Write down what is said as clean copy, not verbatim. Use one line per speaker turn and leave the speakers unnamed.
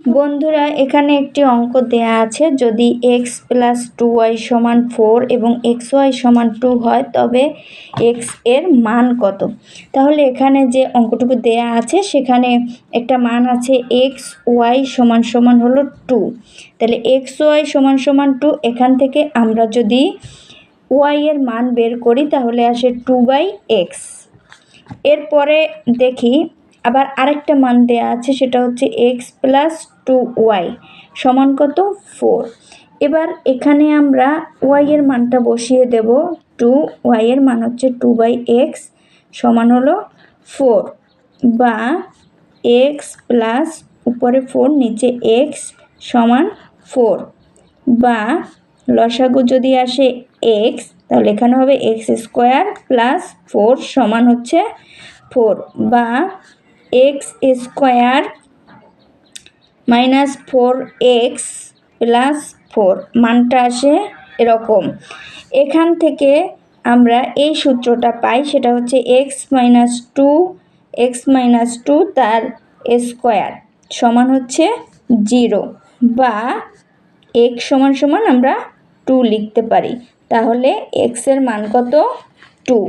বন্ধুরা এখানে একটি অঙ্ক দেয়া আছে, যদি x প্লাস 2y সমান 4 এবং xy সমান 2 হয় তবে x এর মান কত। তাহলে এখানে যে অঙ্কটুকু দেয়া আছে সেখানে একটা মান আছে xy সমান সমান হলো 2। তাহলে xy সমান সমান 2, এখান থেকে আমরা যদি y এর মান বের করি তাহলে আসে 2/x। এরপরে দেখি আবার আরেকটা মান দেয়া আছে, সেটা হচ্ছে x প্লাস 2y সমান কত 4। এবার এখানে আমরা y এর মানটা বসিয়ে দেব। 2y এর মান হচ্ছে 2/x সমান হলো 4, বা x প্লাস উপরে 4 নিচে x সমান 4, বা লসাগু যদি আসে x তাহলে এখানে হবে x স্কোয়ার প্লাস 4 সমান হচ্ছে 4, বা x square minus 4x plus 4 মানটা আসে এরকম। এখান থেকে আমরা এই সূত্রটা পাই, সেটা হচ্ছে x মাইনাস 2 তার স্কোয়ার সমান হচ্ছে 0, বা x সমান সমান আমরা 2 লিখতে পারি। তাহলে x এর মান কত 2।